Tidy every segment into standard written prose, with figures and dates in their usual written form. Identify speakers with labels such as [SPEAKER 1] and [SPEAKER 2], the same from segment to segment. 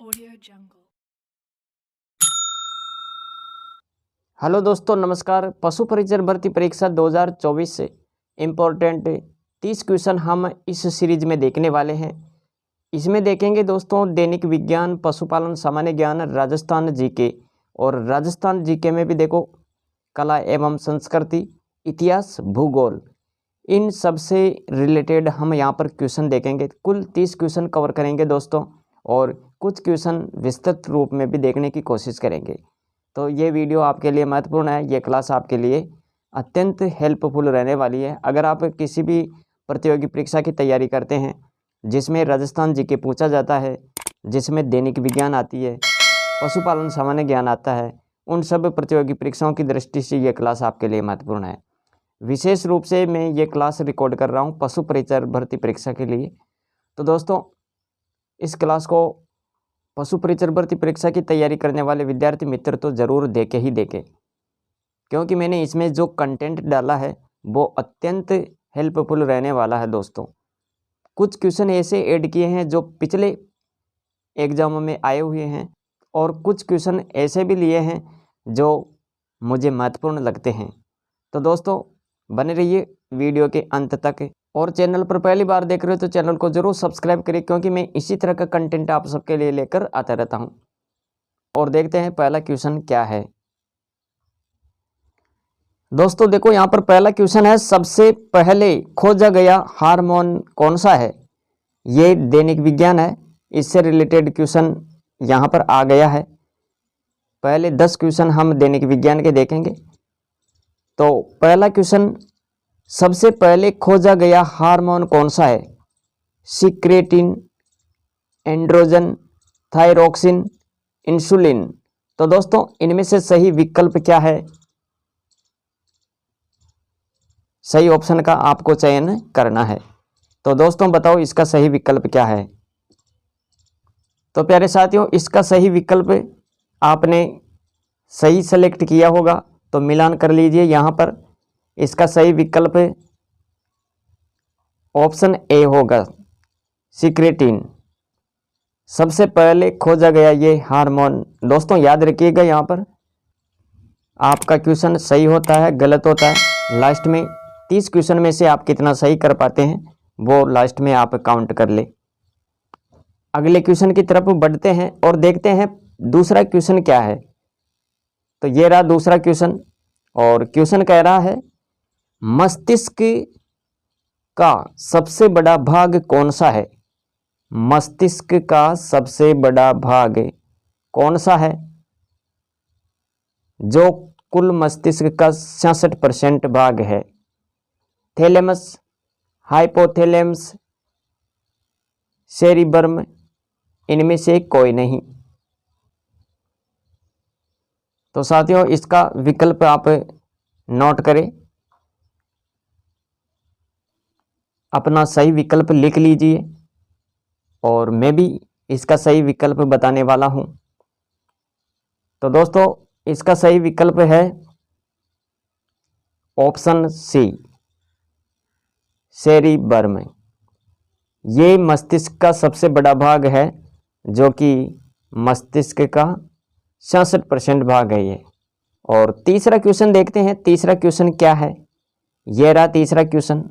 [SPEAKER 1] Audio Jungle।
[SPEAKER 2] Hello दोस्तों, नमस्कार। पशु परिचर भर्ती परीक्षा 2024 से इम्पोर्टेंट 30 क्वेश्चन हम इस सीरीज में देखने वाले हैं। इसमें देखेंगे दोस्तों दैनिक विज्ञान, पशुपालन, सामान्य ज्ञान, राजस्थान जीके और राजस्थान जीके में भी देखो कला एवं संस्कृति, इतिहास, भूगोल, इन सब से रिलेटेड हम यहाँ पर क्वेश्चन देखेंगे। कुल 30 क्वेश्चन कवर करेंगे दोस्तों और कुछ क्वेश्चन विस्तृत रूप में भी देखने की कोशिश करेंगे। तो ये वीडियो आपके लिए महत्वपूर्ण है, ये क्लास आपके लिए अत्यंत हेल्पफुल रहने वाली है। अगर आप किसी भी प्रतियोगी परीक्षा की तैयारी करते हैं जिसमें राजस्थान जीके पूछा जाता है, जिसमें दैनिक विज्ञान आती है, पशुपालन, सामान्य ज्ञान आता है, उन सब प्रतियोगी परीक्षाओं की दृष्टि से ये क्लास आपके लिए महत्वपूर्ण है। विशेष रूप से मैं ये क्लास रिकॉर्ड कर रहा हूँ पशु परिचर भर्ती परीक्षा के लिए। तो दोस्तों इस क्लास को पशु परिचर भर्ती परीक्षा की तैयारी करने वाले विद्यार्थी मित्र तो ज़रूर देखे ही देखे, क्योंकि मैंने इसमें जो कंटेंट डाला है वो अत्यंत हेल्पफुल रहने वाला है दोस्तों। कुछ क्वेश्चन ऐसे ऐड किए हैं जो पिछले एग्जामों में आए हुए हैं और कुछ क्वेश्चन ऐसे भी लिए हैं जो मुझे महत्वपूर्ण लगते हैं। तो दोस्तों बने रहिए वीडियो के अंत तक, और चैनल पर पहली बार देख रहे हो तो चैनल को जरूर सब्सक्राइब करिए, क्योंकि मैं इसी तरह का कंटेंट आप सबके लिए लेकर आता रहता हूं। और देखते हैं पहला क्वेश्चन क्या है। दोस्तों देखो यहाँ पर पहला क्वेश्चन है, सबसे पहले खोजा गया हार्मोन कौन सा है। ये दैनिक विज्ञान है, इससे रिलेटेड क्वेश्चन यहाँ पर आ गया है। पहले 10 क्वेश्चन हम दैनिक विज्ञान के देखेंगे। तो पहला क्वेश्चन, सबसे पहले खोजा गया हार्मोन कौन सा है। Secretin, androgen, thyroxine, insulin. तो दोस्तों इनमें से सही विकल्प क्या है। सही ऑप्शन का आपको चयन करना है। तो दोस्तों बताओ इसका सही विकल्प क्या है। तो प्यारे साथियों इसका सही विकल्प आपने सही सेलेक्ट किया होगा तो मिलान कर लीजिए। यहाँ पर इसका सही विकल्प ऑप्शन ए होगा, सिक्रेटिन। सबसे पहले खोजा गया ये हार्मोन। दोस्तों याद रखिएगा, यहाँ पर आपका क्वेश्चन सही होता है, गलत होता है। लास्ट में 30 क्वेश्चन में से आप कितना सही कर पाते हैं वो लास्ट में आप काउंट कर ले। अगले क्वेश्चन की तरफ बढ़ते हैं और देखते हैं दूसरा क्वेश्चन क्या है। तो ये रहा दूसरा क्वेश्चन, और क्वेश्चन कह रहा है, मस्तिष्क का सबसे बड़ा भाग कौन सा है। मस्तिष्क का सबसे बड़ा भाग कौन सा है, जो कुल मस्तिष्क का 66% भाग है। थैलेमस, हाइपोथैलेमस, सेरिबर्म, इनमें से कोई नहीं। तो साथियों इसका विकल्प आप नोट करें, अपना सही विकल्प लिख लीजिए और मैं भी इसका सही विकल्प बताने वाला हूं। तो दोस्तों इसका सही विकल्प है ऑप्शन सी, सेरिबर्म। ये मस्तिष्क का सबसे बड़ा भाग है, जो कि मस्तिष्क का 66% भाग है ये। और तीसरा क्वेश्चन देखते हैं, तीसरा क्वेश्चन क्या है। ये रहा तीसरा क्वेश्चन,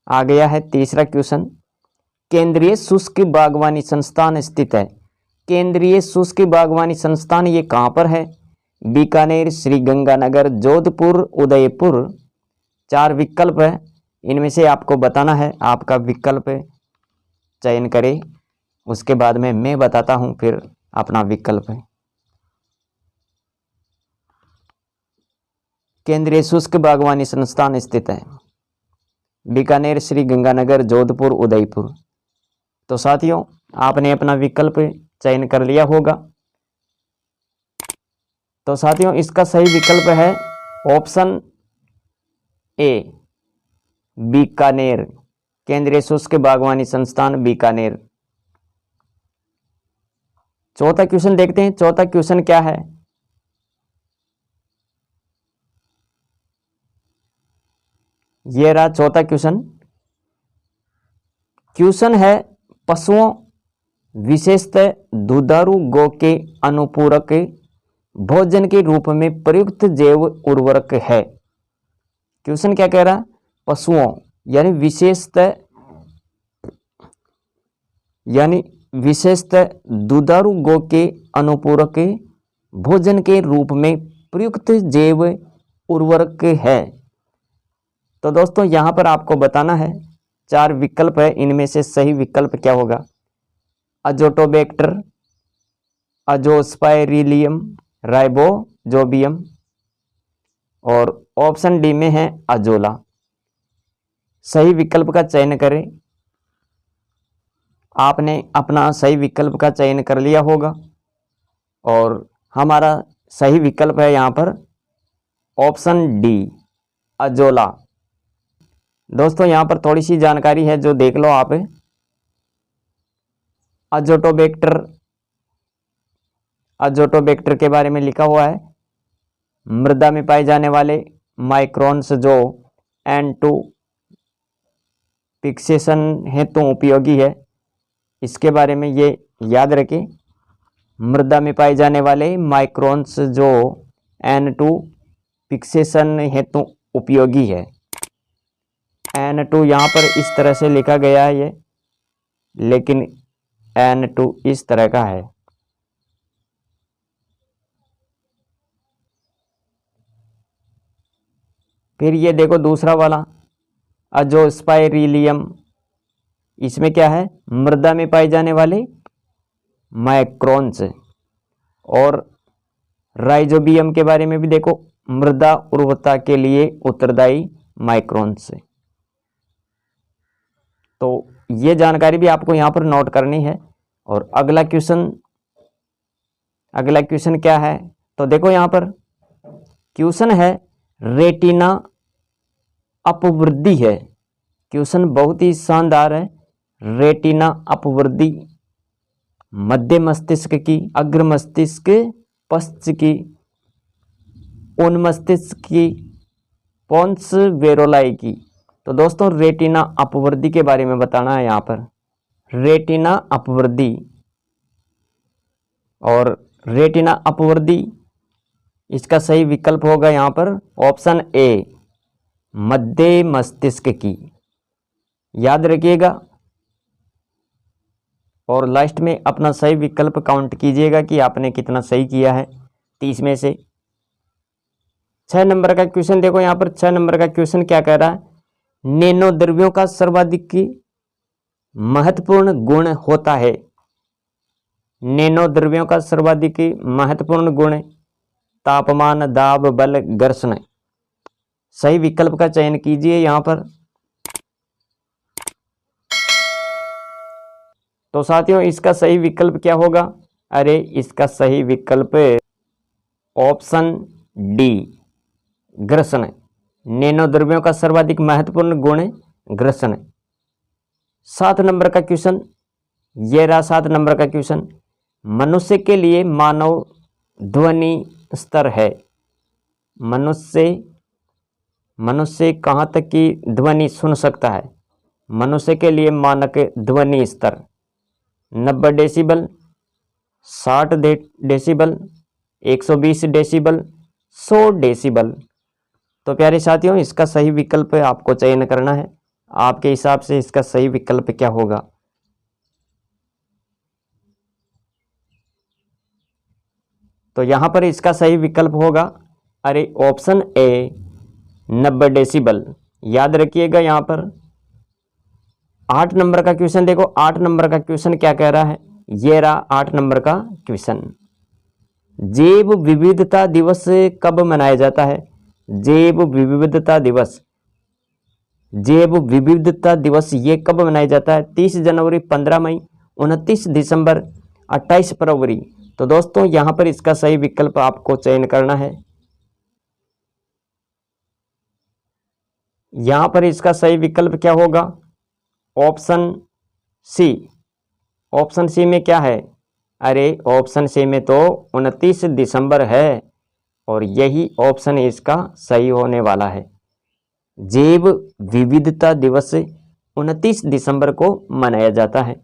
[SPEAKER 2] आ गया है तीसरा क्वेश्चन। केंद्रीय शुष्क बागवानी संस्थान स्थित है। केंद्रीय शुष्क बागवानी संस्थान ये कहाँ पर है। बीकानेर, श्रीगंगानगर, जोधपुर, उदयपुर। 4 विकल्प है, इनमें से आपको बताना है। आपका विकल्प चयन करें, उसके बाद में मैं बताता हूं फिर अपना विकल्प है। केंद्रीय शुष्क बागवानी संस्थान स्थित है बीकानेर, श्रीगंगानगर, जोधपुर, उदयपुर। तो साथियों आपने अपना विकल्प चयन कर लिया होगा। तो साथियों इसका सही विकल्प है ऑप्शन ए, बीकानेर। केंद्रीय शुष्क बागवानी संस्थान बीकानेर। चौथा क्वेश्चन देखते हैं, चौथा क्वेश्चन क्या है। यह रहा चौथा क्वेश्चन। क्वेश्चन है, पशुओं विशेषतः दुधारू गौ के अनुपूरक भोजन के रूप में प्रयुक्त जैव उर्वरक है। क्वेश्चन क्या कह रहा है? पशुओं यानी विशेषतः दुधारू गौ के अनुपूरक भोजन के रूप में प्रयुक्त जैव उर्वरक है। तो दोस्तों यहाँ पर आपको बताना है, 4 विकल्प है, इनमें से सही विकल्प क्या होगा? अजोटोबैक्टर, अजोस्पाइरिलियम, राइबोजोबियम, और ऑप्शन डी में है अजोला। सही विकल्प का चयन करें। आपने अपना सही विकल्प का चयन कर लिया होगा और हमारा सही विकल्प है यहाँ पर ऑप्शन डी, अजोला। दोस्तों यहाँ पर थोड़ी सी जानकारी है जो देख लो आप। अजोटोबैक्टर के बारे में लिखा हुआ है, मृदा में पाए जाने वाले माइक्रोन्स जो N2 फिक्सेशन हेतु उपयोगी है। इसके बारे में ये याद रखें, मृदा में पाए जाने वाले माइक्रोन्स जो N2 फिक्सेशन हेतु उपयोगी है। N2 यहाँ पर इस तरह से लिखा गया है ये, लेकिन N2 इस तरह का है। फिर ये देखो दूसरा वाला अजोस्पाइरिलियम, इसमें क्या है? मृदा में पाए जाने वाले माइक्रोन्स। और राइजोबियम के बारे में भी देखो, मृदा उर्वरता के लिए उत्तरदायी माइक्रोन्स। तो ये जानकारी भी आपको यहाँ पर नोट करनी है। और अगला क्वेश्चन क्या है? तो देखो यहाँ पर क्वेश्चन है रेटिना अपवृद्धि है। क्वेश्चन बहुत ही शानदार है। रेटिना अपवृद्धि मध्य मस्तिष्क की, अग्र मस्तिष्क, पश्च की, उन्मस्तिष्क की, पोन्स वेरोलाई की। तो दोस्तों रेटिना अपवृद्धि के बारे में बताना है यहाँ पर। रेटिना अपवृद्धि, और रेटिना अपवृद्धि इसका सही विकल्प होगा यहाँ पर ऑप्शन ए, मध्य मस्तिष्क की। याद रखिएगा और लास्ट में अपना सही विकल्प काउंट कीजिएगा कि आपने कितना सही किया है 30 में से। 6 नंबर का क्वेश्चन देखो यहाँ पर। 6 नंबर का क्वेश्चन क्या कह रहा है? नैनो द्रव्यों का सर्वाधिक महत्वपूर्ण गुण होता है। नैनो द्रव्यों का सर्वाधिक महत्वपूर्ण गुण तापमान, दाब, बल, घर्षण। सही विकल्प का चयन कीजिए यहाँ पर। तो साथियों इसका सही विकल्प क्या होगा? अरे इसका सही विकल्प ऑप्शन डी, घर्षण। नैनो द्रव्यों का सर्वाधिक महत्वपूर्ण गुण घर्षण। 7 नंबर का क्वेश्चन, ये रहा 7 नंबर का क्वेश्चन। मनुष्य के लिए मानव ध्वनि स्तर है। मनुष्य कहाँ तक की ध्वनि सुन सकता है? मनुष्य के लिए मानक ध्वनि स्तर 90 डेसिबल, 60 डेसिबल, 120 डेसिबल, 100 डेसिबल। तो प्यारे साथियों इसका सही विकल्प आपको चयन करना है। आपके हिसाब से इसका सही विकल्प क्या होगा? तो यहाँ पर इसका सही विकल्प होगा अरे ऑप्शन ए, 90 डेसिबल। याद रखिएगा यहाँ पर। 8 नंबर का क्वेश्चन देखो। 8 नंबर का क्वेश्चन क्या कह रहा है? ये रहा 8 नंबर का क्वेश्चन। जैव विविधता दिवस कब मनाया जाता है? जैव विविधता दिवस ये कब मनाया जाता है? 30 जनवरी, 15 मई, 29 दिसंबर, 28 फरवरी। तो दोस्तों यहाँ पर इसका सही विकल्प आपको चयन करना है। यहाँ पर इसका सही विकल्प क्या होगा? Option C. ऑप्शन सी में क्या है? अरे ऑप्शन सी में तो 29 दिसंबर है और यही ऑप्शन इसका सही होने वाला है। जैव विविधता दिवस 29 दिसंबर को मनाया जाता है।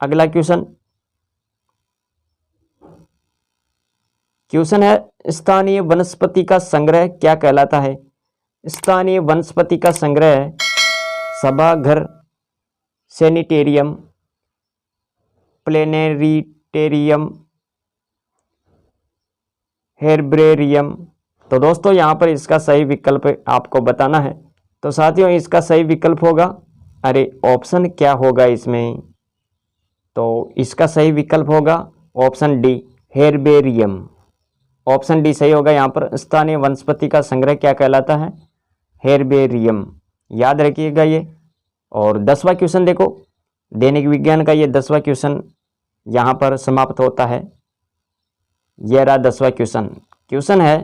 [SPEAKER 2] अगला क्वेश्चन है, स्थानीय वनस्पति का संग्रह क्या कहलाता है? स्थानीय वनस्पति का संग्रह सभाघर, सैनिटेरियम, प्लेनेरिटेरियम, हेर्ब्रेरियम। तो दोस्तों यहाँ पर इसका सही विकल्प आपको बताना है। तो साथियों इसका सही विकल्प होगा, अरे ऑप्शन क्या होगा इसमें? तो इसका सही विकल्प होगा ऑप्शन डी, हेर्बेरियम। ऑप्शन डी सही होगा। यहाँ पर स्थानीय वनस्पति का संग्रह क्या कहलाता है? हेर्बेरियम। याद रखिएगा ये। और 10वां क्वेश्चन देखो, दैनिक विज्ञान का ये 10वां क्वेश्चन यहाँ पर समाप्त होता है। यह रहा 10वां क्वेश्चन है,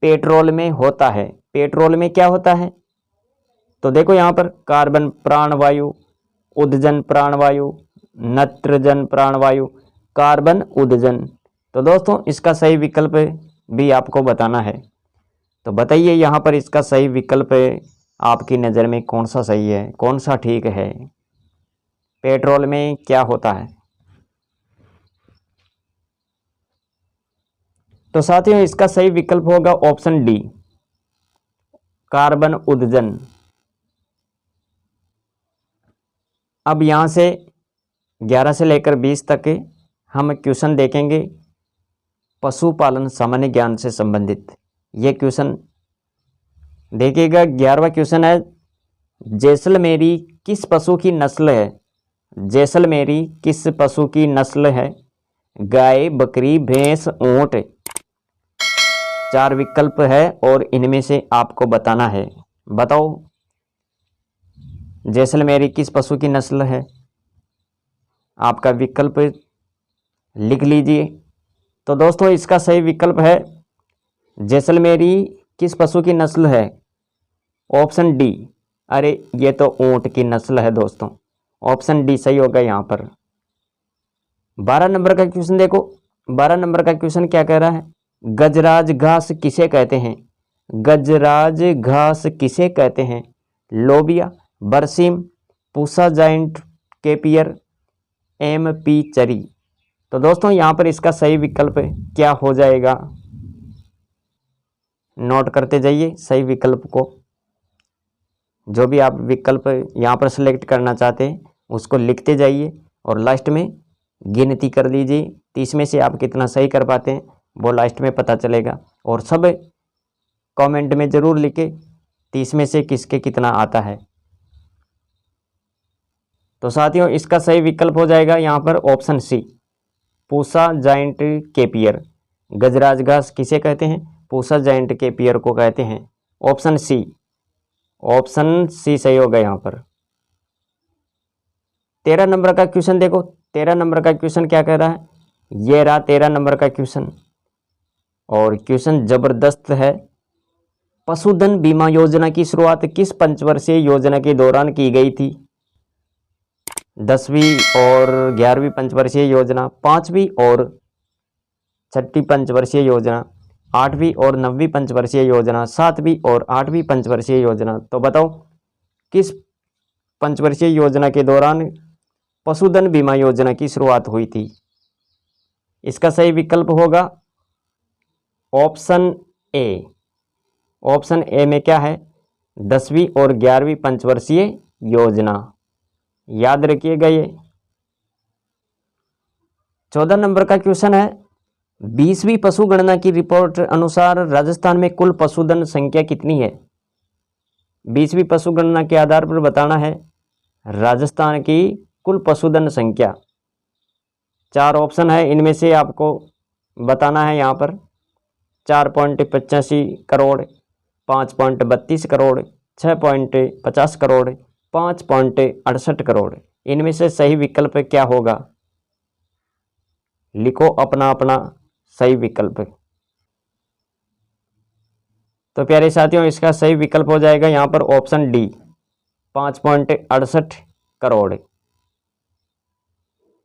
[SPEAKER 2] पेट्रोल में होता है। पेट्रोल में क्या होता है? तो देखो यहाँ पर कार्बन प्राणवायु, उदजन प्राणवायु, नाइट्रोजन प्राणवायु, कार्बन उदजन। तो दोस्तों इसका सही विकल्प भी आपको बताना है। तो बताइए यहाँ पर इसका सही विकल्प आपकी नज़र में कौन सा सही है, कौन सा ठीक है? पेट्रोल में क्या होता है? तो साथियों इसका सही विकल्प होगा ऑप्शन डी, कार्बन उदजन। अब यहाँ से 11 से लेकर 20 तक हम क्वेश्चन देखेंगे पशुपालन सामान्य ज्ञान से संबंधित। ये क्वेश्चन देखिएगा। 11वां क्वेश्चन है, जैसलमेरी किस पशु की नस्ल है? जैसलमेरी किस पशु की नस्ल है? गाय, बकरी, भैंस, ऊंट। 4 विकल्प है और इनमें से आपको बताना है। बताओ जैसलमेरी किस पशु की नस्ल है? आपका विकल्प लिख लीजिए। तो दोस्तों इसका सही विकल्प है, जैसलमेरी किस पशु की नस्ल है? Option D. अरे ये तो ऊंट की नस्ल है दोस्तों। ऑप्शन डी सही होगा यहाँ पर। 12 नंबर का क्वेश्चन देखो। 12 नंबर का क्वेश्चन क्या कह रहा है? गजराज घास किसे कहते हैं? गजराज घास किसे कहते हैं? लोबिया, बरसीम, पूसा जाइंट केपियर, MP चरी। तो दोस्तों यहाँ पर इसका सही विकल्प क्या हो जाएगा? नोट करते जाइए सही विकल्प को। जो भी आप विकल्प यहाँ पर सिलेक्ट करना चाहते हैं उसको लिखते जाइए और लास्ट में गिनती कर लीजिए। 30 में से आप कितना सही कर पाते हैं वो लास्ट में पता चलेगा। और सब कमेंट में ज़रूर लिखे 30 में से किसके कितना आता है। तो साथियों इसका सही विकल्प हो जाएगा यहाँ पर ऑप्शन सी, पूसा जाइंट केपियर। गजराज घास किसे कहते हैं? पूसा जाइंट केपियर को कहते हैं। ऑप्शन सी, ऑप्शन सी सही होगा यहाँ पर। 13 नंबर का क्वेश्चन देखो। 13 नंबर का क्वेश्चन क्या कह रहा है? ये रहा 13 नंबर का क्वेश्चन और क्वेश्चन जबरदस्त है। पशुधन बीमा योजना की शुरुआत किस पंचवर्षीय योजना के दौरान की गई थी? 10वीं और 11वीं पंचवर्षीय योजना, 5वीं और 6ठी पंचवर्षीय योजना, 8वीं और 9वीं पंचवर्षीय योजना, 7वीं और 8वीं पंचवर्षीय योजना। तो बताओ किस पंचवर्षीय योजना के दौरान पशुधन बीमा योजना की शुरुआत हुई थी? इसका सही विकल्प होगा ऑप्शन ए। ऑप्शन ए में क्या है? 10वीं और 11वीं पंचवर्षीय योजना। याद रखिएगा ये। 14 नंबर का क्वेश्चन है, 20वीं पशु गणना की रिपोर्ट अनुसार राजस्थान में कुल पशुधन संख्या कितनी है? 20वीं पशु गणना के आधार पर बताना है राजस्थान की कुल पशुधन संख्या। 4 ऑप्शन है, इनमें से आपको बताना है यहाँ पर 4.85 करोड़, 5.32 करोड़, 6.50 करोड़, 5.68 करोड़। इनमें से सही विकल्प क्या होगा? लिखो अपना अपना सही विकल्प। तो प्यारे साथियों इसका सही विकल्प हो जाएगा यहाँ पर ऑप्शन डी, 5.68 करोड़।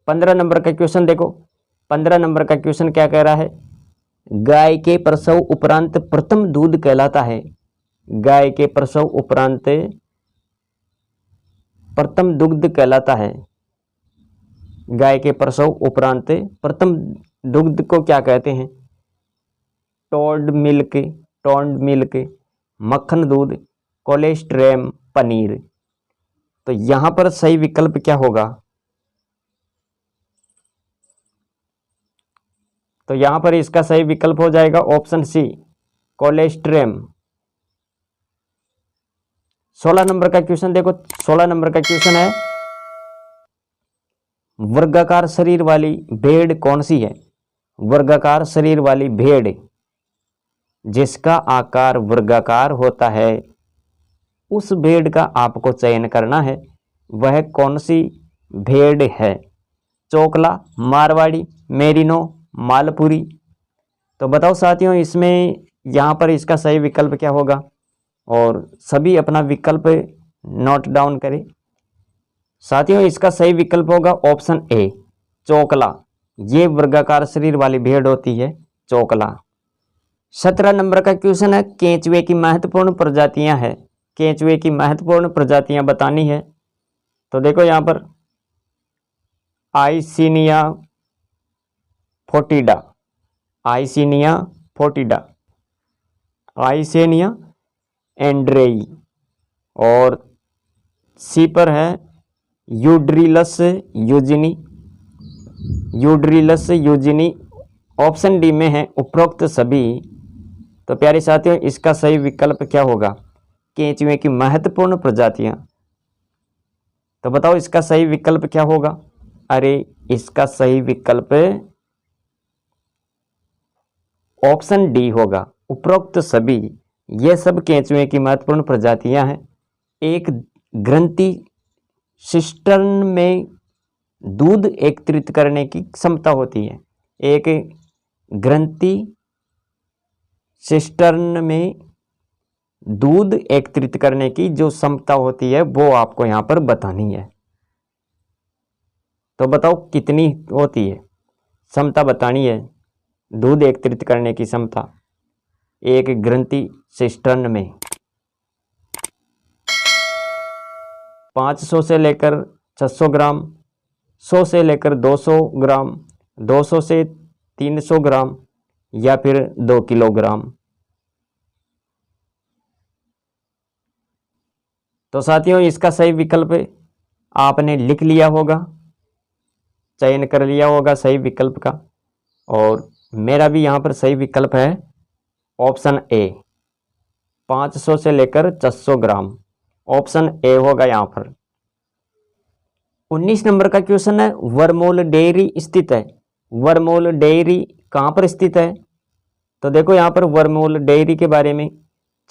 [SPEAKER 2] 15 नंबर का क्वेश्चन देखो। 15 नंबर का क्वेश्चन क्या कह रहा है? गाय के प्रसव उपरांत प्रथम दूध कहलाता है। गाय के प्रसव उपरांत प्रथम दुग्ध कहलाता है। गाय के प्रसव उपरांत प्रथम दुग्ध को क्या कहते हैं? टोड मिल्क, मक्खन दूध, कोलेस्ट्रेम, पनीर। तो यहां पर सही विकल्प क्या होगा? तो यहां पर इसका सही विकल्प हो जाएगा ऑप्शन सी, कोलेस्ट्रेम। 16 नंबर का क्वेश्चन देखो, 16 नंबर का क्वेश्चन है, वर्गाकार शरीर वाली भेड़ कौन सी है? वर्गाकार शरीर वाली भेड़ जिसका आकार वर्गाकार होता है, उस भेड़ का आपको चयन करना है। वह कौन सी भेड़ है? चोकला, मारवाड़ी, मेरिनो, मालपुरी। तो बताओ साथियों, इसमें यहाँ पर इसका सही विकल्प क्या होगा? और सभी अपना विकल्प नोट डाउन करें। साथियों, इसका सही विकल्प होगा ऑप्शन ए, चोकला। ये वर्गाकार शरीर वाली भेड़ होती है, चोकला। 17 नंबर का क्वेश्चन है, केंचुए की महत्वपूर्ण प्रजातियां हैं। केंचुए की महत्वपूर्ण प्रजातियां बतानी है। तो देखो यहाँ पर आइसिनिया फोर्टिडा, आइसिनिया फोर्टिडा, आइसेनिया एंड्रेई, और सी पर है यूड्रिलस यूजिनी, यूड्रिलस यूजिनी। ऑप्शन डी में है उपरोक्त सभी। तो प्यारे साथियों, इसका सही विकल्प क्या होगा? केंचुए की महत्वपूर्ण प्रजातियां। तो बताओ इसका सही विकल्प क्या होगा? अरे इसका सही विकल्प ऑप्शन डी होगा, उपरोक्त सभी। ये सब केंचुए की महत्वपूर्ण प्रजातियां हैं। एक ग्रंथि सिस्टर्न में दूध एकत्रित करने की क्षमता होती है। एक ग्रंथि सिस्टर्न में दूध एकत्रित करने की जो क्षमता होती है वो आपको यहाँ पर बतानी है। तो बताओ कितनी होती है? क्षमता बतानी है, दूध एकत्रित करने की क्षमता एक ग्रंथि सिस्टर्न में। 500 से लेकर 600 ग्राम, 100 से लेकर 200 ग्राम, 200 से 300 ग्राम, या फिर 2 किलोग्राम। तो साथियों, इसका सही विकल्प आपने लिख लिया होगा, चयन कर लिया होगा सही विकल्प का। और मेरा भी यहाँ पर सही विकल्प है ऑप्शन ए, 500 से लेकर 600 ग्राम। ऑप्शन ए होगा यहाँ पर। 19 नंबर का क्वेश्चन है, वर्मोल डेयरी स्थित है। वर्मोल डेयरी कहाँ पर स्थित है? तो देखो यहाँ पर वर्मोल डेयरी के बारे में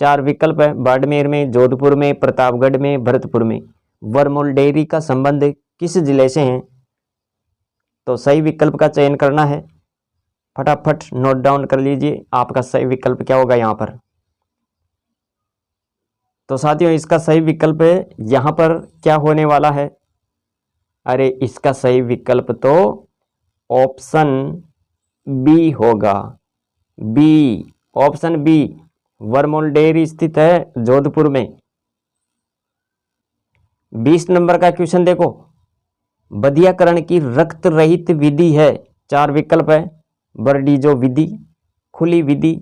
[SPEAKER 2] 4 विकल्प है, बाड़मेर में, जोधपुर में, प्रतापगढ़ में, भरतपुर में। वर्मोल डेयरी का संबंध किस जिले से है? तो सही विकल्प का चयन करना है। फटाफट नोट डाउन कर लीजिए, आपका सही विकल्प क्या होगा यहाँ पर। तो साथियों, इसका सही विकल्प यहाँ पर क्या होने वाला है? अरे इसका सही विकल्प तो ऑप्शन बी होगा, बी, ऑप्शन बी। वर्मोल डेयरी स्थित है जोधपुर में। 20 नंबर का क्वेश्चन देखो, बधियाकरण की रक्त रहित विधि है। 4 विकल्प है, बर्डीजो विधि, खुली विधि,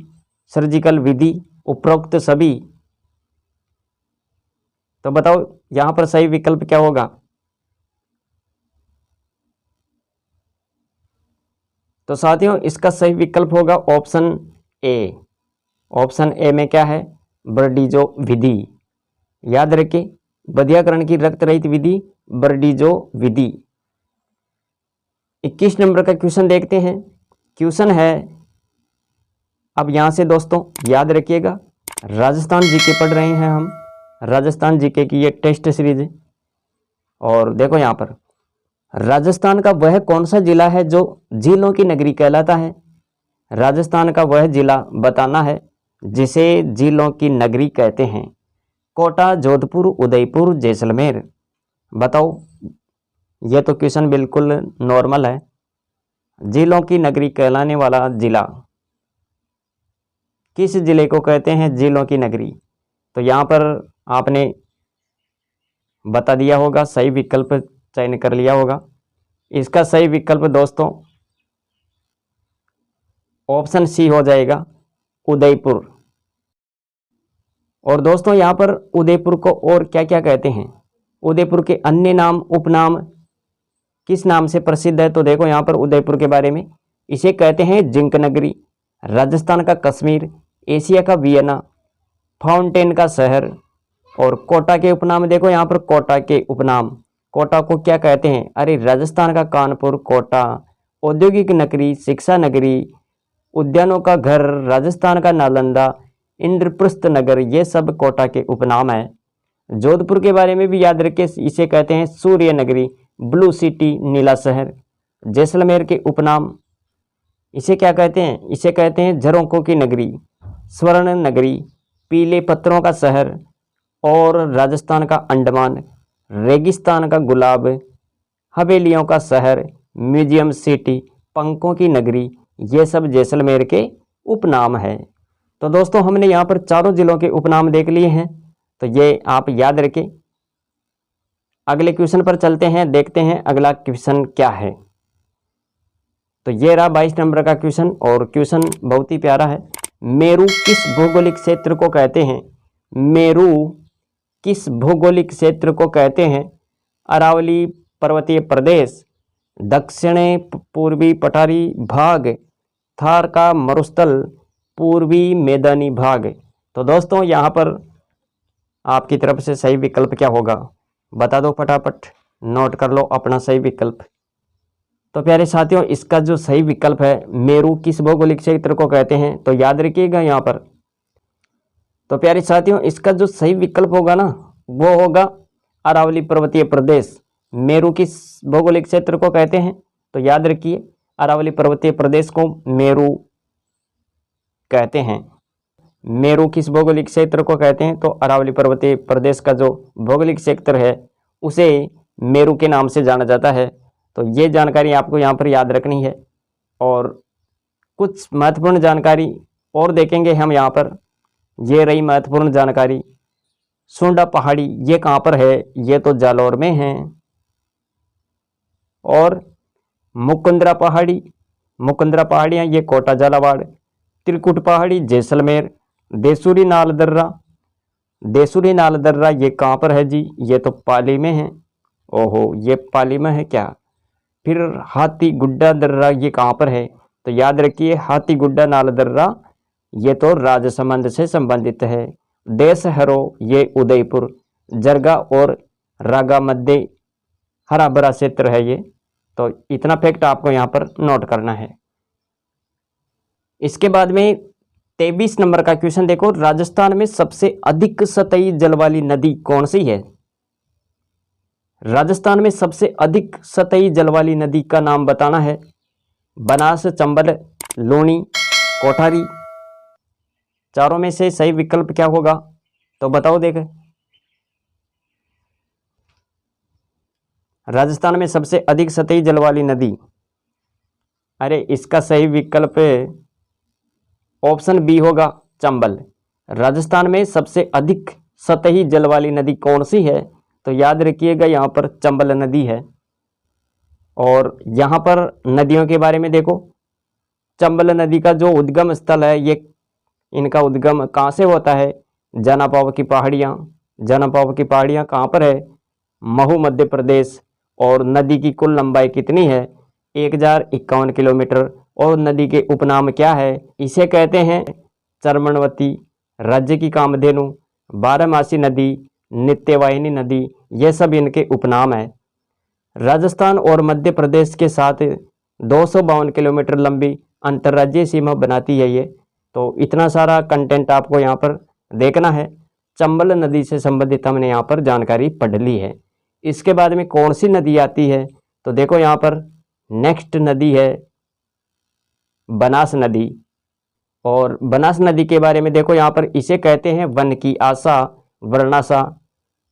[SPEAKER 2] सर्जिकल विधि, उपरोक्त सभी। तो बताओ यहां पर सही विकल्प क्या होगा? तो साथियों, इसका सही विकल्प होगा ऑप्शन ए। ऑप्शन ए में क्या है? बर्डीजो विधि। याद रखिए, बधियाकरण की रक्त रहित विधि बर्डीजो विधि। 21 नंबर का क्वेश्चन देखते हैं। क्वेश्चन है, अब यहां से दोस्तों याद रखिएगा, राजस्थान जीके पढ़ रहे हैं हम, राजस्थान जीके की ये टेस्ट सीरीज। और देखो यहाँ पर, राजस्थान का वह कौन सा जिला है जो झीलों की नगरी कहलाता है? राजस्थान का वह जिला बताना है जिसे झीलों की नगरी कहते हैं। कोटा, जोधपुर, उदयपुर, जैसलमेर। बताओ, यह तो क्वेश्चन बिल्कुल नॉर्मल है। झीलों की नगरी कहलाने वाला जिला किस जिले को कहते हैं? झीलों की नगरी। तो यहाँ पर आपने बता दिया होगा, सही विकल्प चयन कर लिया होगा। इसका सही विकल्प दोस्तों ऑप्शन सी हो जाएगा, उदयपुर। और दोस्तों यहाँ पर उदयपुर को और क्या क्या कहते हैं, उदयपुर के अन्य नाम उपनाम किस नाम से प्रसिद्ध है? तो देखो यहाँ पर उदयपुर के बारे में, इसे कहते हैं जिंक नगरी, राजस्थान का कश्मीर, एशिया का वियना, फाउंटेन का शहर। और कोटा के उपनाम देखो यहाँ पर, कोटा के उपनाम, कोटा को क्या कहते हैं? अरे राजस्थान का कानपुर, कोटा, औद्योगिक नगरी, शिक्षा नगरी, उद्यानों का घर, राजस्थान का नालंदा, इंद्रप्रस्थ नगर, ये सब कोटा के उपनाम है। जोधपुर के बारे में भी याद रखें, इसे कहते हैं सूर्य नगरी, ब्लू सिटी, नीला शहर। जैसलमेर के उपनाम, इसे क्या कहते हैं? इसे कहते हैं झरोखों की नगरी, स्वर्ण नगरी, पीले पत्थरों का शहर। और राजस्थान का अंडमान, रेगिस्तान का गुलाब, हवेलियों का शहर, म्यूजियम सिटी, पंखों की नगरी, ये सब जैसलमेर के उपनाम है। तो दोस्तों हमने यहाँ पर चारों जिलों के उपनाम देख लिए हैं, तो ये आप याद रखें। अगले क्वेश्चन पर चलते हैं, देखते हैं अगला क्वेश्चन क्या है। तो ये रहा 22 नंबर का क्वेश्चन, और क्वेश्चन बहुत ही प्यारा है। मेरू किस भौगोलिक क्षेत्र को कहते हैं? मेरू किस भौगोलिक क्षेत्र को कहते हैं? अरावली पर्वतीय प्रदेश, दक्षिणी पूर्वी पठारी भाग, थार का मरुस्थल, पूर्वी मैदानी भाग। तो दोस्तों यहाँ पर आपकी तरफ से सही विकल्प क्या होगा, बता दो फटाफट, नोट कर लो अपना सही विकल्प। तो प्यारे साथियों, इसका जो सही विकल्प है, मेरू किस भौगोलिक क्षेत्र को कहते हैं, तो याद रखिएगा यहाँ पर। तो प्यारे साथियों, इसका जो सही विकल्प होगा ना, वो होगा अरावली पर्वतीय प्रदेश। मेरू किस भौगोलिक क्षेत्र को कहते हैं, तो याद रखिए अरावली पर्वतीय प्रदेश को मेरू कहते हैं। मेरू किस भौगोलिक क्षेत्र को कहते हैं, तो अरावली पर्वतीय प्रदेश का जो भौगोलिक क्षेत्र है उसे मेरू के नाम से जाना जाता है। तो ये जानकारी आपको यहाँ पर याद रखनी है। और कुछ महत्वपूर्ण जानकारी और देखेंगे हम यहाँ पर। ये रही महत्वपूर्ण जानकारी। सुंडा पहाड़ी ये कहाँ पर है? ये तो जालौर में है। और मुकुंदरा पहाड़ियाँ ये कोटा झालावाड़, त्रिकुट पहाड़ी जैसलमेर, देसूरी नाल दर्रा ये कहाँ पर है जी? ये तो पाली में है। ओहो, ये पाली में है क्या? फिर हाथी गुड्डा दर्रा ये कहाँ पर है? तो याद रखिए हाथी गुड्डा नाल दर्रा ये तो राजसमंद से संबंधित है। देश हरो ये उदयपुर, जरगा और रागा मध्य हरा भरा क्षेत्र है ये। तो इतना फैक्ट आपको यहाँ पर नोट करना है। इसके बाद में 23 नंबर का क्वेश्चन देखो, राजस्थान में सबसे अधिक सतही जल वाली नदी कौन सी है? राजस्थान में सबसे अधिक सतही जल वाली नदी का नाम बताना है। बनास, चंबल, लूनी, कोठारी, चारों में से सही विकल्प क्या होगा, तो बताओ देखें। राजस्थान में सबसे अधिक सतही जल वाली नदी, अरे इसका सही विकल्प ऑप्शन बी होगा, चंबल। राजस्थान में सबसे अधिक सतही जल वाली नदी कौन सी है? तो याद रखिएगा यहाँ पर चंबल नदी है। और यहाँ पर नदियों के बारे में देखो, चंबल नदी का जो उद्गम स्थल है, ये इनका उद्गम कहाँ से होता है? जनापाव की पहाड़ियाँ कहाँ पर है? महू मध्य प्रदेश। और नदी की कुल लंबाई कितनी है? 1051 किलोमीटर। और नदी के उपनाम क्या है? इसे कहते हैं चर्मणवती, राज्य की कामधेनु, बारहमासी नदी, नित्यवाहिनी नदी, ये सब इनके उपनाम है। राजस्थान और मध्य प्रदेश के साथ 252 किलोमीटर लंबी अंतर्राज्यीय सीमा बनाती है ये। तो इतना सारा कंटेंट आपको यहाँ पर देखना है। चंबल नदी से संबंधित हमने यहाँ पर जानकारी पढ़ ली है। इसके बाद में कौन सी नदी आती है? तो देखो यहाँ पर नेक्स्ट नदी है बनास नदी। और बनास नदी के बारे में देखो यहाँ पर, इसे कहते हैं वन की आशा, वर्णासा,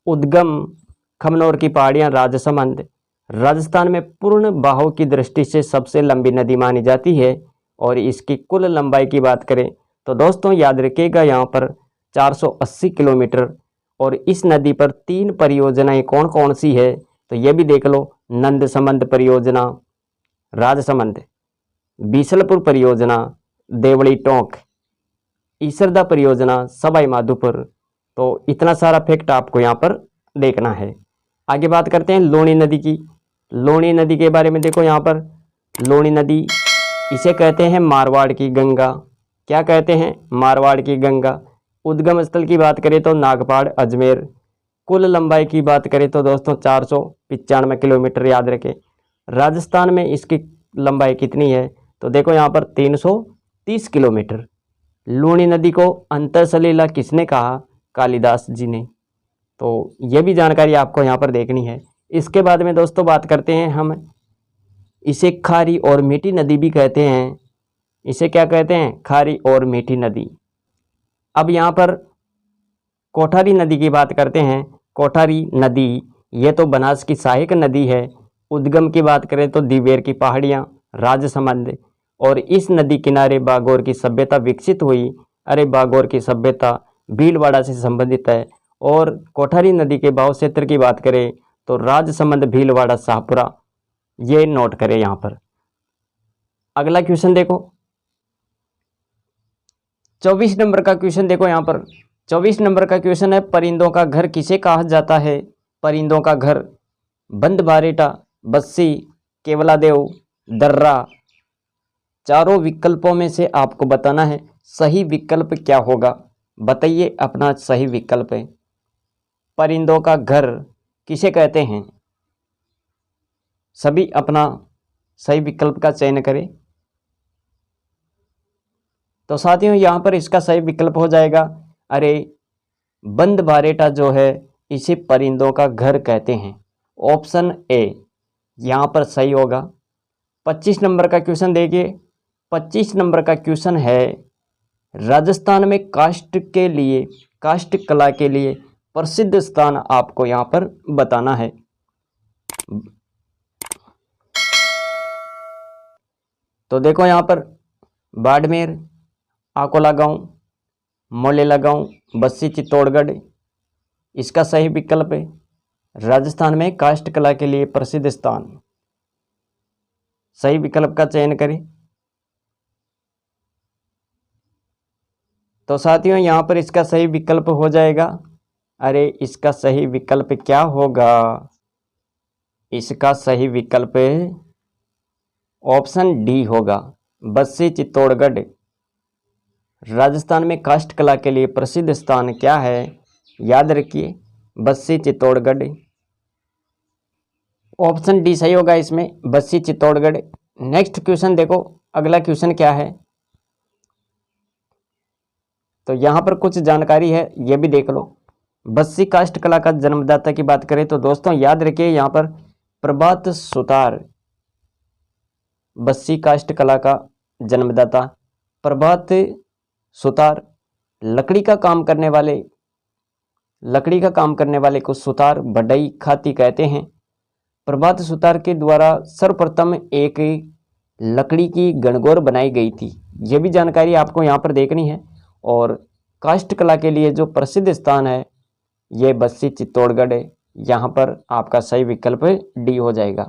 [SPEAKER 2] उद्गम खमनौर की पहाड़ियाँ, राजसमंद। राजस्थान में पूर्ण बाहु की दृष्टि से सबसे लंबी नदी मानी जाती है। और इसकी कुल लंबाई की बात करें तो दोस्तों याद रखिएगा यहाँ पर 480 किलोमीटर। और इस नदी पर 3 परियोजनाएं कौन कौन सी है? तो ये भी देख लो, नंदसमंद परियोजना, राजसमंद, बीसलपुर परियोजना, देवली टोंक, ईसरदा परियोजना, सवाई माधोपुर। तो इतना सारा फैक्ट आपको यहाँ पर देखना है। आगे बात करते हैं लूणी नदी की। लूणी नदी के बारे में देखो यहाँ पर, लूणी नदी इसे कहते हैं मारवाड़ की गंगा। क्या कहते हैं? मारवाड़ की गंगा। उद्गम स्थल की बात करें तो नागपाड़, अजमेर। कुल लंबाई की बात करें तो दोस्तों 495 किलोमीटर, याद रखें। राजस्थान में इसकी लंबाई कितनी है? तो देखो यहाँ पर 330 किलोमीटर। लूणी नदी को अंतर सलीला किसने कहा? कालिदास जी ने। तो ये भी जानकारी आपको यहाँ पर देखनी है। इसके बाद में दोस्तों बात करते हैं हम, इसे खारी और मीठी नदी भी कहते हैं। इसे क्या कहते हैं? खारी और मीठी नदी। अब यहाँ पर कोठारी नदी की बात करते हैं। कोठारी नदी ये तो बनास की सहायक नदी है। उद्गम की बात करें तो दिवेर की पहाड़ियाँ, राजसमंद, और इस नदी किनारे बागौर की सभ्यता विकसित हुई। अरे बागौर की सभ्यता भीलवाड़ा से संबंधित है। और कोठारी नदी के बहाव क्षेत्र की बात करें तो राजसमंद, भीलवाड़ा, शाहपुरा, ये नोट करें यहाँ पर। अगला क्वेश्चन देखो, 24 नंबर का क्वेश्चन देखो यहाँ पर। 24 नंबर का क्वेश्चन है, परिंदों का घर किसे कहा जाता है? परिंदों का घर बंदबारेटा, बस्सी, केवलादेव, दर्रा। चारों विकल्पों में से आपको बताना है सही विकल्प क्या होगा। बताइए अपना सही विकल्प है। परिंदों का घर किसे कहते हैं? सभी अपना सही विकल्प का चयन करें। तो साथियों यहाँ पर इसका सही विकल्प हो जाएगा, अरे बंदबारेटा जो है इसे परिंदों का घर कहते हैं। ऑप्शन ए यहाँ पर सही होगा। 25 नंबर का क्वेश्चन देखिए। 25 नंबर का क्वेश्चन है, राजस्थान में काष्ठ के लिए, काष्ठ कला के लिए प्रसिद्ध स्थान आपको यहाँ पर बताना है। तो देखो यहाँ पर बाड़मेर, आकोला गांव, मोलेला गांव, बस्सी, चित्तौड़गढ़ इसका सही विकल्प है। राजस्थान में काष्ठ कला के लिए प्रसिद्ध स्थान, सही विकल्प का चयन करें। तो साथियों यहाँ पर इसका सही विकल्प हो जाएगा, अरे इसका सही विकल्प क्या होगा? इसका सही विकल्प ऑप्शन डी होगा, बस्सी, चित्तौड़गढ़। राजस्थान में काष्ठ कला के लिए प्रसिद्ध स्थान क्या है? याद रखिए, बस्सी, चित्तौड़गढ़। ऑप्शन डी सही होगा इसमें, बस्सी, चित्तौड़गढ़। नेक्स्ट क्वेश्चन देखो, अगला क्वेश्चन क्या है। तो यहाँ पर कुछ जानकारी है, ये भी देख लो। बस्सी काष्ठ कला का जन्मदाता की बात करें तो दोस्तों याद रखिए यहाँ पर प्रभात सुतार, बस्सी काष्ठ कला का जन्मदाता प्रभात सुतार। लकड़ी का काम करने वाले को सुतार बढ़ई खाती कहते हैं। प्रभात सुतार के द्वारा सर्वप्रथम एक लकड़ी की गणगौर बनाई गई थी। यह भी जानकारी आपको यहाँ पर देखनी है। और काष्ठ कला के लिए जो प्रसिद्ध स्थान है ये बस्सी, चित्तौड़गढ़ है। यहाँ पर आपका सही विकल्प डी हो जाएगा।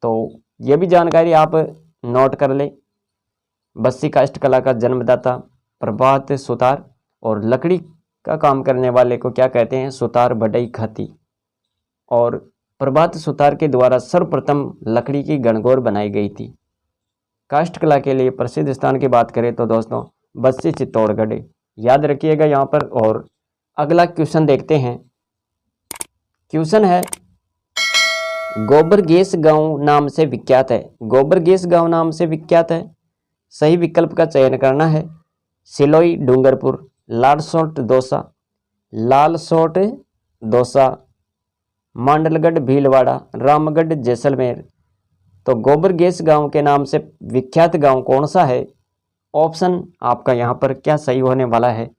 [SPEAKER 2] तो ये भी जानकारी आप नोट कर ले। बस्सी काष्ठ कला का जन्मदाता प्रभात सुतार, और लकड़ी का काम करने वाले को क्या कहते हैं? सुतार बढ़ई खाती। और प्रभात सुतार के द्वारा सर्वप्रथम लकड़ी की गणगौर बनाई गई थी। काष्ठ कला के लिए प्रसिद्ध स्थान की बात करें तो दोस्तों बस्सी, चित्तौड़गढ़ याद रखिएगा यहाँ पर। और अगला क्वेश्चन देखते हैं। क्वेश्चन है, गोबर गैस गांव नाम से विख्यात है। गोबर गैस गांव नाम से विख्यात है, सही विकल्प का चयन करना है। सिलोई, डूंगरपुर, लालसोट, दौसा, लालसोट, दौसा, मांडलगढ़, भीलवाड़ा, रामगढ़, जैसलमेर। तो गोबर गैस गांव के नाम से विख्यात गांव कौन सा है? ऑप्शन आपका यहाँ पर क्या सही होने वाला है?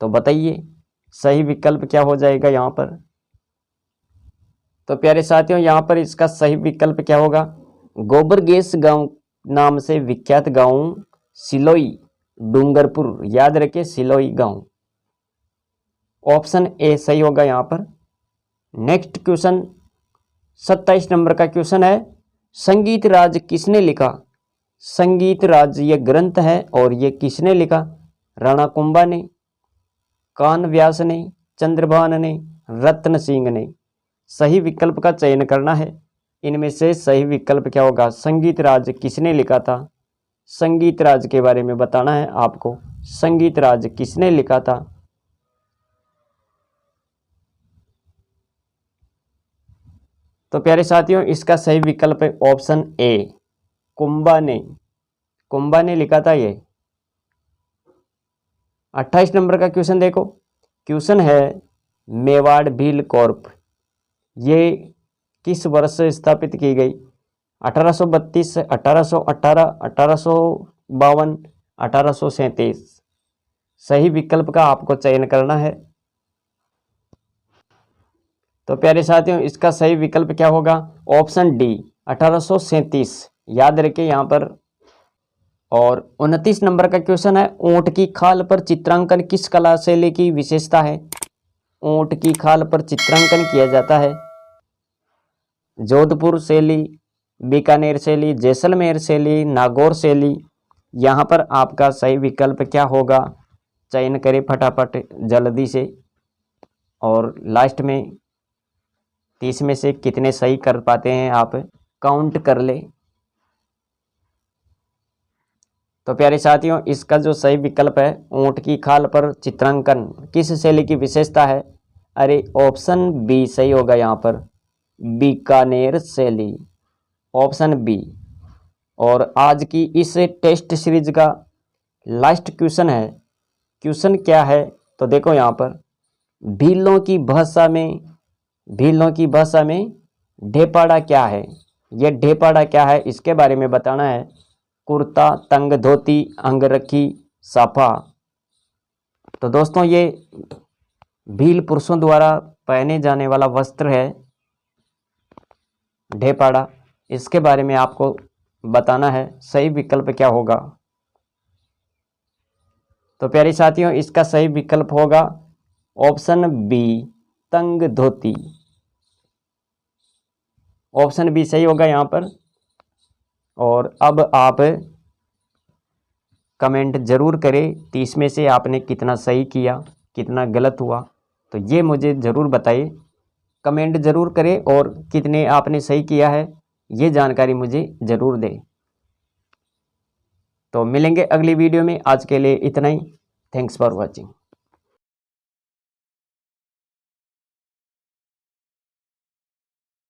[SPEAKER 2] तो बताइए सही विकल्प क्या हो जाएगा यहाँ पर। तो प्यारे साथियों यहाँ पर इसका सही विकल्प क्या होगा? गोबर गैस गांव नाम से विख्यात गांव सिलोई, डूंगरपुर। याद रखिए सिलोई गांव। ऑप्शन ए सही होगा यहाँ पर। नेक्स्ट क्वेश्चन 27 नंबर का क्वेश्चन है, संगीत राज किसने लिखा? संगीत राज ये ग्रंथ है और ये किसने लिखा? राणा कुंभा ने, कान व्यास ने, चंद्रभान ने, रत्न सिंह ने। सही विकल्प का चयन करना है। इनमें से सही विकल्प क्या होगा? संगीत राज किसने लिखा था? संगीत राज के बारे में बताना है आपको। संगीत राज किसने लिखा था? तो प्यारे साथियों, इसका सही विकल्प है ऑप्शन ए, कुंभा ने। कुंभा ने लिखा था ये। 28 नंबर का क्वेश्चन देखो। क्वेश्चन है, मेवाड़ भील कॉर्प ये किस वर्ष स्थापित की गई? 1832, 1818, 1852, 1837। सही विकल्प का आपको चयन करना है। तो प्यारे साथियों, इसका सही विकल्प क्या होगा? Option D, 1837। याद रखिए यहाँ पर। और 29 नंबर का क्वेश्चन है, ऊंट की खाल पर चित्रांकन किस कला शैली की विशेषता है? ऊंट की खाल पर चित्रांकन किया जाता है। जोधपुर शैली, बीकानेर शैली, जैसलमेर शैली, नागौर शैली। यहाँ पर आपका सही विकल्प क्या होगा? चयन करें फटाफट जल्दी से। और लास्ट में 30 में से कितने सही कर पाते हैं आप काउंट कर ले। तो प्यारे साथियों, इसका जो सही विकल्प है, ऊंट की खाल पर चित्रांकन किस शैली की विशेषता है? अरे ऑप्शन बी सही होगा यहाँ पर, बीकानेर शैली, ऑप्शन बी। और आज की इस टेस्ट सीरीज का लास्ट क्वेश्चन है। क्वेश्चन क्या है? तो देखो यहाँ पर, भीलों की भाषा में ढेपाड़ा क्या है? ये ढेपाड़ा क्या है इसके बारे में बताना है। कुर्ता, तंग धोती, अंगरखी, साफा। तो दोस्तों, ये भील पुरुषों द्वारा पहने जाने वाला वस्त्र है ढेपाड़ा। इसके बारे में आपको बताना है। सही विकल्प क्या होगा? तो प्यारे साथियों, इसका सही विकल्प होगा ऑप्शन बी, तंग धोती। ऑप्शन बी सही होगा यहाँ पर। और अब आप कमेंट जरूर करें 30 में से आपने कितना सही किया, कितना गलत हुआ, तो ये मुझे ज़रूर बताइए। कमेंट ज़रूर करें और कितने आपने सही किया है ये जानकारी मुझे ज़रूर दें। तो मिलेंगे अगली वीडियो में। आज के लिए इतना ही। Thanks for watching.